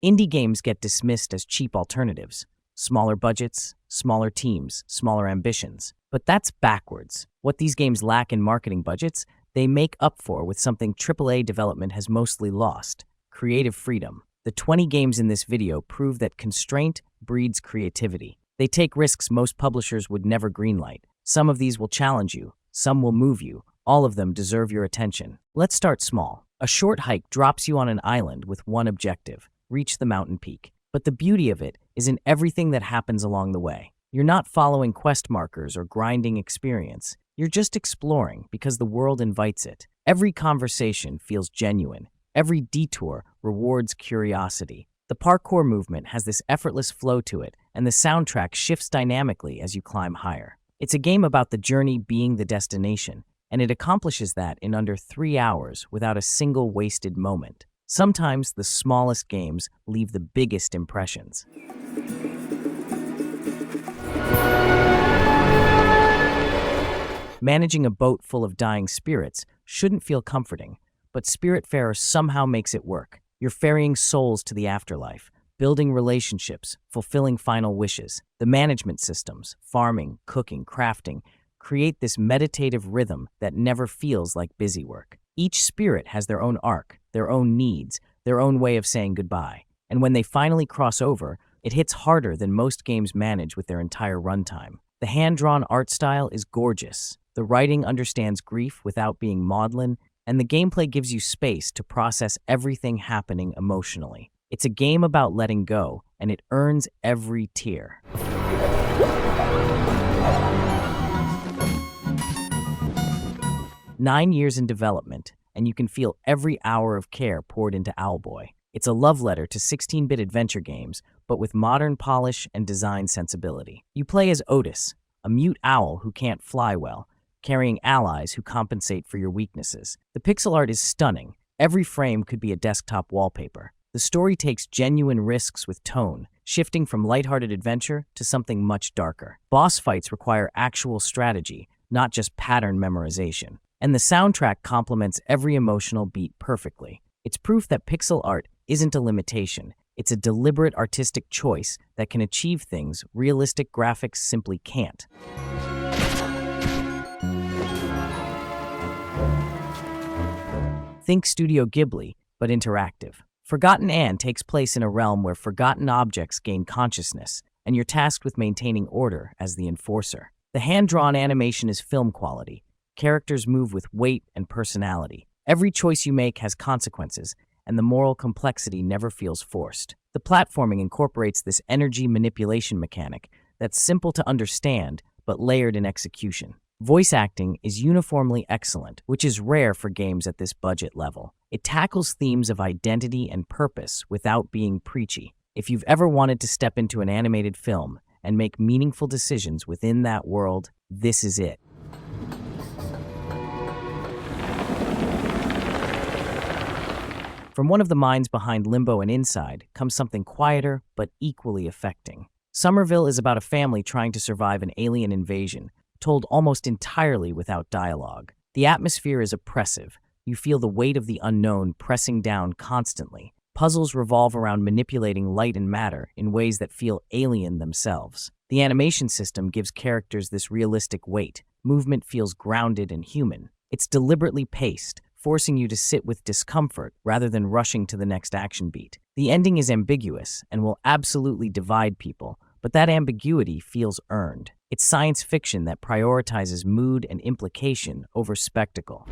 Indie games get dismissed as cheap alternatives. Smaller budgets, smaller teams, smaller ambitions. But that's backwards. What these games lack in marketing budgets, they make up for with something AAA development has mostly lost: creative freedom. The 20 games in this video prove that constraint breeds creativity. They take risks most publishers would never greenlight. Some of these will challenge you, some will move you. All of them deserve your attention. Let's start small. A short hike drops you on an island with one objective: reach the mountain peak. But the beauty of it is in everything that happens along the way. You're not following quest markers or grinding experience. You're just exploring because the world invites it. Every conversation feels genuine. Every detour rewards curiosity. The parkour movement has this effortless flow to it, and the soundtrack shifts dynamically as you climb higher. It's a game about the journey being the destination, and it accomplishes that in under 3 hours without a single wasted moment. Sometimes the smallest games leave the biggest impressions. Managing a boat full of dying spirits shouldn't feel comforting, but Spiritfarer somehow makes it work. You're ferrying souls to the afterlife, building relationships, fulfilling final wishes. The management systems, farming, cooking, crafting, create this meditative rhythm that never feels like busy work. Each spirit has their own arc, their own needs, their own way of saying goodbye. And when they finally cross over, it hits harder than most games manage with their entire runtime. The hand-drawn art style is gorgeous. The writing understands grief without being maudlin, and the gameplay gives you space to process everything happening emotionally. It's a game about letting go, and it earns every tear. "9 years in development, and you can feel every hour of care poured into Owlboy. It's a love letter to 16-bit adventure games, but with modern polish and design sensibility. You play as Otis, a mute owl who can't fly well, carrying allies who compensate for your weaknesses. The pixel art is stunning. Every frame could be a desktop wallpaper. The story takes genuine risks with tone, shifting from lighthearted adventure to something much darker. Boss fights require actual strategy, not just pattern memorization. And the soundtrack complements every emotional beat perfectly. It's proof that pixel art isn't a limitation. It's a deliberate artistic choice that can achieve things realistic graphics simply can't. Think Studio Ghibli, but interactive. Forgotton Anne takes place in a realm where forgotten objects gain consciousness, and you're tasked with maintaining order as the enforcer. The hand-drawn animation is film quality. Characters move with weight and personality. Every choice you make has consequences, and the moral complexity never feels forced. The platforming incorporates this energy manipulation mechanic that's simple to understand, but layered in execution. Voice acting is uniformly excellent, which is rare for games at this budget level. It tackles themes of identity and purpose without being preachy. If you've ever wanted to step into an animated film and make meaningful decisions within that world, this is it. From one of the minds behind Limbo and Inside comes something quieter but equally affecting. Somerville is about a family trying to survive an alien invasion, told almost entirely without dialogue. The atmosphere is oppressive. You feel the weight of the unknown pressing down constantly. Puzzles revolve around manipulating light and matter in ways that feel alien themselves. The animation system gives characters this realistic weight. Movement feels grounded and human. It's deliberately paced, forcing you to sit with discomfort rather than rushing to the next action beat. The ending is ambiguous and will absolutely divide people, but that ambiguity feels earned. It's science fiction that prioritizes mood and implication over spectacle.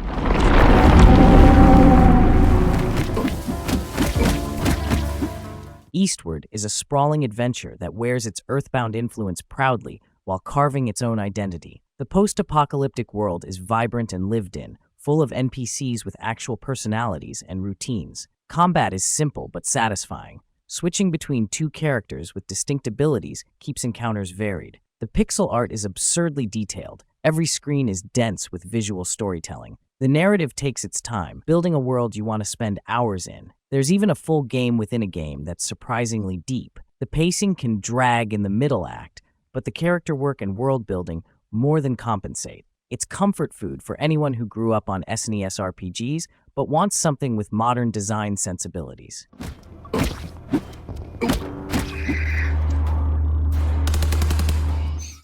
Eastward is a sprawling adventure that wears its earthbound influence proudly while carving its own identity. The post-apocalyptic world is vibrant and lived in, full of NPCs with actual personalities and routines. Combat is simple but satisfying. Switching between two characters with distinct abilities keeps encounters varied. The pixel art is absurdly detailed. Every screen is dense with visual storytelling. The narrative takes its time, building a world you want to spend hours in. There's even a full game within a game that's surprisingly deep. The pacing can drag in the middle act, but the character work and world building more than compensate. It's comfort food for anyone who grew up on SNES RPGs but wants something with modern design sensibilities.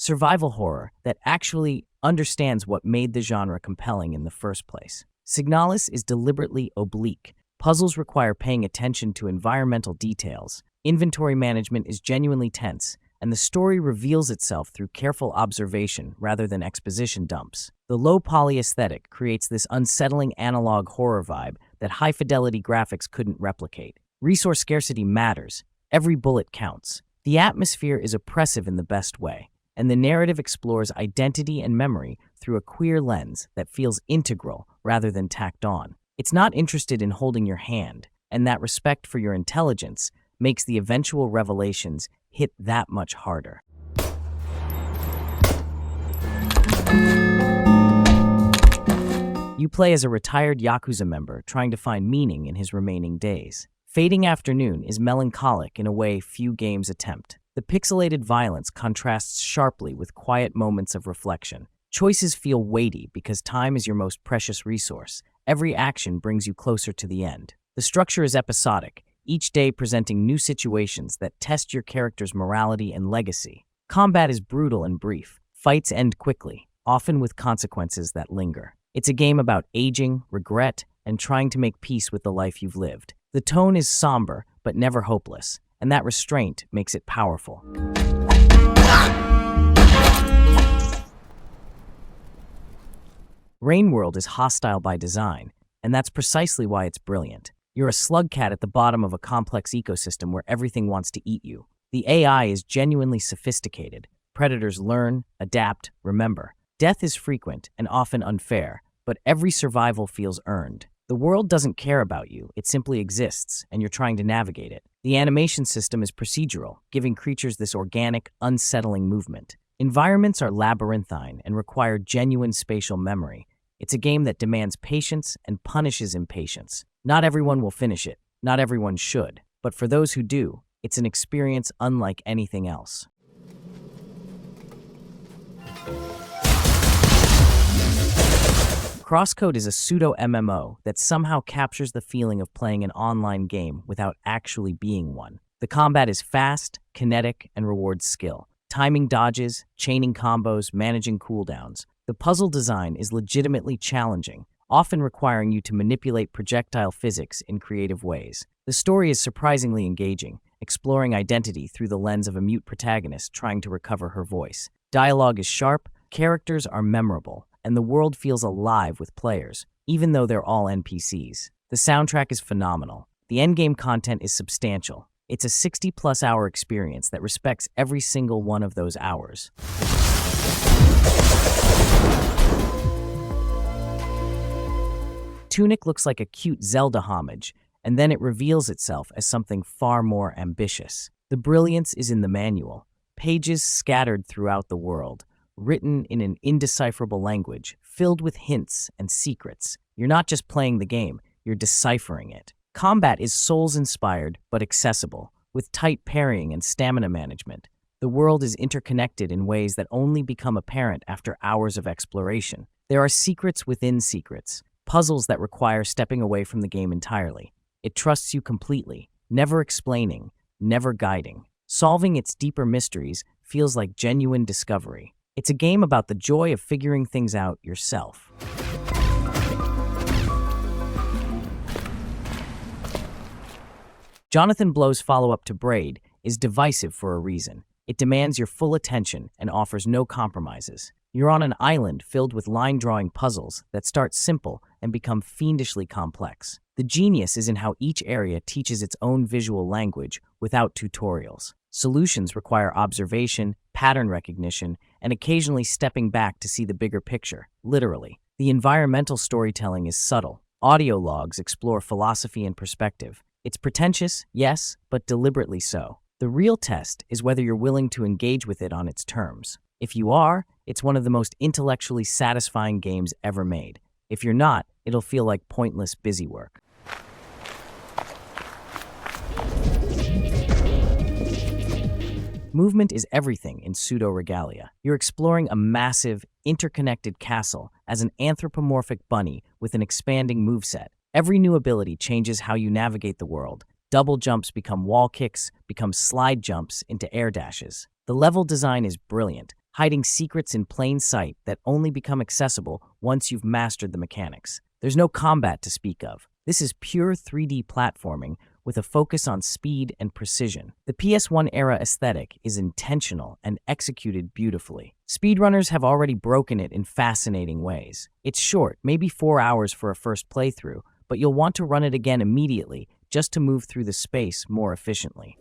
Survival horror that actually understands what made the genre compelling in the first place. Signalis is deliberately oblique. Puzzles require paying attention to environmental details. Inventory management is genuinely tense, and the story reveals itself through careful observation rather than exposition dumps. The low-poly aesthetic creates this unsettling analog horror vibe that high-fidelity graphics couldn't replicate. Resource scarcity matters. Every bullet counts. The atmosphere is oppressive in the best way, and the narrative explores identity and memory through a queer lens that feels integral rather than tacked on. It's not interested in holding your hand, and that respect for your intelligence makes the eventual revelations hit that much harder. You play as a retired Yakuza member trying to find meaning in his remaining days. Fading Afternoon is melancholic in a way few games attempt. The pixelated violence contrasts sharply with quiet moments of reflection. Choices feel weighty because time is your most precious resource. Every action brings you closer to the end. The structure is episodic, each day presenting new situations that test your character's morality and legacy. Combat is brutal and brief. Fights end quickly, often with consequences that linger. It's a game about aging, regret, and trying to make peace with the life you've lived. The tone is somber, but never hopeless, and that restraint makes it powerful. Rainworld is hostile by design, and that's precisely why it's brilliant. You're a slug cat at the bottom of a complex ecosystem where everything wants to eat you. The AI is genuinely sophisticated. Predators learn, adapt, remember. Death is frequent and often unfair, but every survival feels earned. The world doesn't care about you, it simply exists, and you're trying to navigate it. The animation system is procedural, giving creatures this organic, unsettling movement. Environments are labyrinthine and require genuine spatial memory. It's a game that demands patience and punishes impatience. Not everyone will finish it, not everyone should, but for those who do, it's an experience unlike anything else. CrossCode is a pseudo-MMO that somehow captures the feeling of playing an online game without actually being one. The combat is fast, kinetic, and rewards skill. Timing dodges, chaining combos, managing cooldowns. The puzzle design is legitimately challenging, often requiring you to manipulate projectile physics in creative ways. The story is surprisingly engaging, exploring identity through the lens of a mute protagonist trying to recover her voice. Dialogue is sharp, characters are memorable, and the world feels alive with players, even though they're all NPCs. The soundtrack is phenomenal. The endgame content is substantial. It's a 60-plus hour experience that respects every single one of those hours. Tunic looks like a cute Zelda homage, and then it reveals itself as something far more ambitious. The brilliance is in the manual. Pages scattered throughout the world, written in an indecipherable language, filled with hints and secrets. You're not just playing the game, you're deciphering it. Combat is Souls-inspired, but accessible, with tight parrying and stamina management. The world is interconnected in ways that only become apparent after hours of exploration. There are secrets within secrets, puzzles that require stepping away from the game entirely. It trusts you completely, never explaining, never guiding. Solving its deeper mysteries feels like genuine discovery. It's a game about the joy of figuring things out yourself. Jonathan Blow's follow-up to Braid is divisive for a reason. It demands your full attention and offers no compromises. You're on an island filled with line-drawing puzzles that start simple and become fiendishly complex. The genius is in how each area teaches its own visual language without tutorials. Solutions require observation, pattern recognition, and occasionally stepping back to see the bigger picture, literally. The environmental storytelling is subtle. Audio logs explore philosophy and perspective. It's pretentious, yes, but deliberately so. The real test is whether you're willing to engage with it on its terms. If you are, it's one of the most intellectually satisfying games ever made. If you're not, it'll feel like pointless busywork. Movement is everything in Pseudoregalia. You're exploring a massive, interconnected castle as an anthropomorphic bunny with an expanding moveset. Every new ability changes how you navigate the world. Double jumps become wall kicks, become slide jumps into air dashes. The level design is brilliant. hiding secrets in plain sight that only become accessible once you've mastered the mechanics. There's no combat to speak of. This is pure 3D platforming with a focus on speed and precision. The PS1 era aesthetic is intentional and executed beautifully. Speedrunners have already broken it in fascinating ways. It's short, maybe 4 hours for a first playthrough, but you'll want to run it again immediately just to move through the space more efficiently.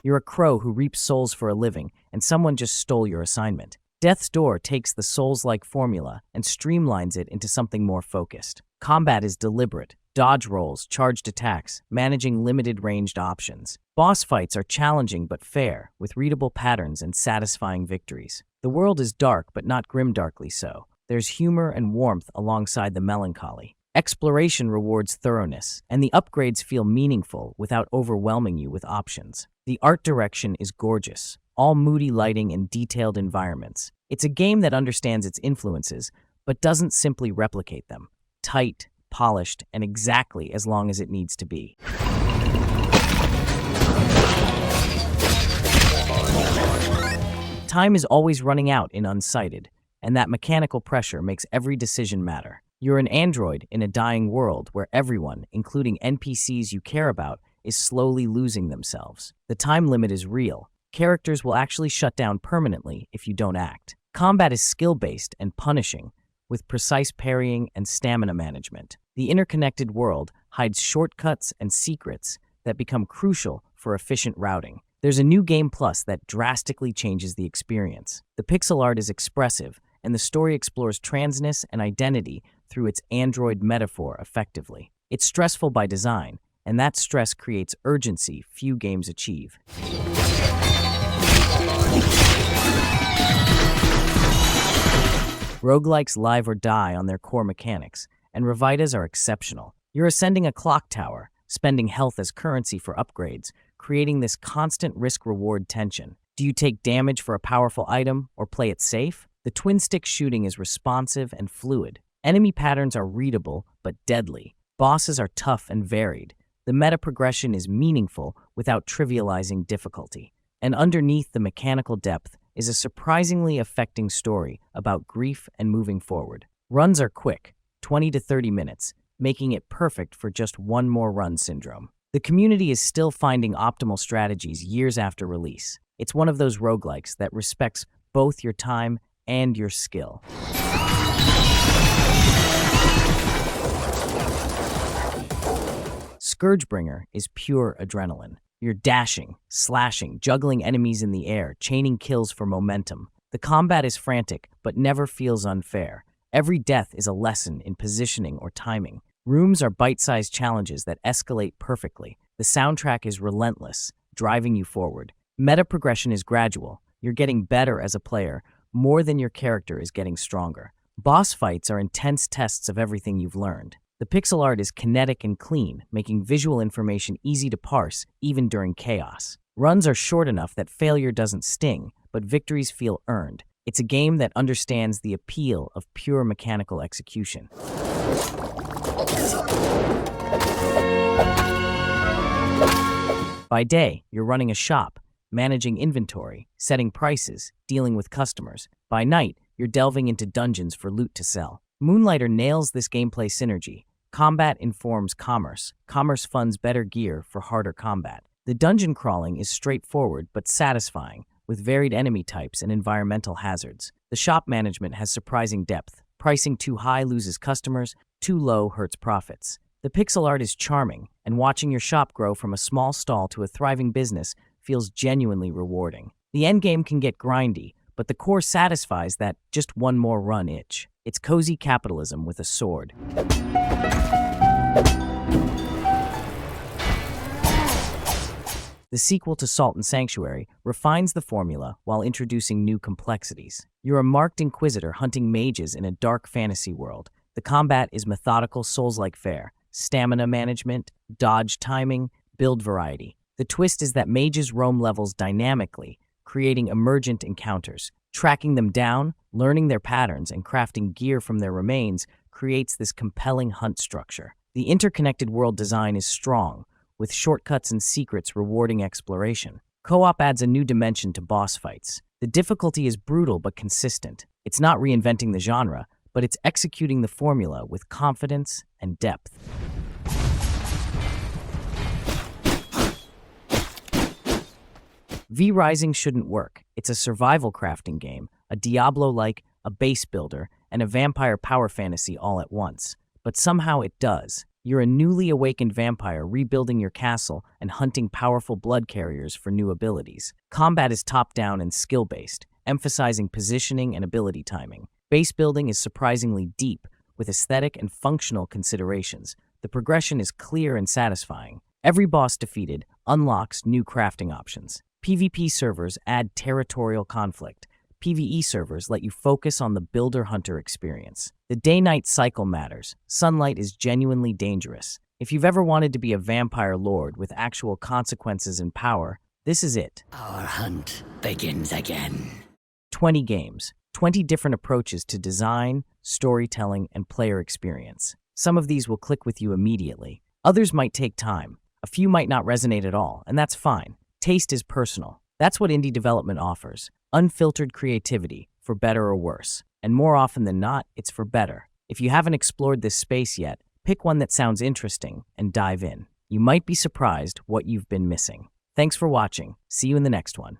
You're a crow who reaps souls for a living, and someone just stole your assignment. Death's Door takes the Souls-like formula and streamlines it into something more focused. Combat is deliberate. Dodge rolls, charged attacks, managing limited-ranged options. Boss fights are challenging but fair, with readable patterns and satisfying victories. The world is dark, but not grimdarkly so. There's humor and warmth alongside the melancholy. Exploration rewards thoroughness, and the upgrades feel meaningful without overwhelming you with options. The art direction is gorgeous, all moody lighting and detailed environments. It's a game that understands its influences, but doesn't simply replicate them. Tight, polished, and exactly as long as it needs to be. Time is always running out in Unsighted, and that mechanical pressure makes every decision matter. You're an android in a dying world where everyone, including NPCs you care about, is slowly losing themselves. The time limit is real. Characters will actually shut down permanently if you don't act. Combat is skill-based and punishing, with precise parrying and stamina management. The interconnected world hides shortcuts and secrets that become crucial for efficient routing. There's a new game plus that drastically changes the experience. The pixel art is expressive, and the story explores transness and identity through its android metaphor effectively. It's stressful by design, and that stress creates urgency few games achieve. Roguelikes live or die on their core mechanics, and Revitas are exceptional. You're ascending a clock tower, spending health as currency for upgrades, creating this constant risk-reward tension. Do you take damage for a powerful item or play it safe? The twin-stick shooting is responsive and fluid. Enemy patterns are readable but deadly. Bosses are tough and varied. The meta progression is meaningful without trivializing difficulty. And underneath the mechanical depth is a surprisingly affecting story about grief and moving forward. Runs are quick, 20 to 30 minutes, making it perfect for just one more run syndrome. The community is still finding optimal strategies years after release. It's one of those roguelikes that respects both your time and your skill. ScourgeBringer is pure adrenaline. You're dashing, slashing, juggling enemies in the air, chaining kills for momentum. The combat is frantic, but never feels unfair. Every death is a lesson in positioning or timing. Rooms are bite-sized challenges that escalate perfectly. The soundtrack is relentless, driving you forward. Meta progression is gradual. You're getting better as a player, more than your character is getting stronger. Boss fights are intense tests of everything you've learned. The pixel art is kinetic and clean, making visual information easy to parse, even during chaos. Runs are short enough that failure doesn't sting, but victories feel earned. It's a game that understands the appeal of pure mechanical execution. By day, you're running a shop, managing inventory, setting prices, dealing with customers. By night, you're delving into dungeons for loot to sell. Moonlighter nails this gameplay synergy. Combat informs commerce. Commerce funds better gear for harder combat. The dungeon crawling is straightforward but satisfying, with varied enemy types and environmental hazards. The shop management has surprising depth. Pricing too high loses customers, too low hurts profits. The pixel art is charming, and watching your shop grow from a small stall to a thriving business feels genuinely rewarding. The endgame can get grindy, but the core satisfies that just one more run itch. It's cozy capitalism with a sword. The sequel to Salt and Sanctuary refines the formula while introducing new complexities. You're a marked inquisitor hunting mages in a dark fantasy world. The combat is methodical Souls-like fare, stamina management, dodge timing, build variety. The twist is that mages roam levels dynamically, creating emergent encounters. Tracking them down, learning their patterns, and crafting gear from their remains creates this compelling hunt structure. The interconnected world design is strong, with shortcuts and secrets rewarding exploration. Co-op adds a new dimension to boss fights. The difficulty is brutal but consistent. It's not reinventing the genre, but it's executing the formula with confidence and depth. V-Rising shouldn't work. It's a survival crafting game, a Diablo-like, a base builder, and a vampire power fantasy all at once. But somehow it does. You're a newly awakened vampire rebuilding your castle and hunting powerful blood carriers for new abilities. Combat is top-down and skill-based, emphasizing positioning and ability timing. Base building is surprisingly deep, with aesthetic and functional considerations. The progression is clear and satisfying. Every boss defeated unlocks new crafting options. PvP servers add territorial conflict. PvE servers let you focus on the builder-hunter experience. The day-night cycle matters. Sunlight is genuinely dangerous. If you've ever wanted to be a vampire lord with actual consequences and power, this is it. Our hunt begins again. 20 games, 20 different approaches to design, storytelling, and player experience. Some of these will click with you immediately. Others might take time. A few might not resonate at all, and that's fine. Taste is personal. That's what indie development offers. Unfiltered creativity, for better or worse. And more often than not, it's for better. If you haven't explored this space yet, pick one that sounds interesting and dive in. You might be surprised what you've been missing. Thanks for watching. See you in the next one.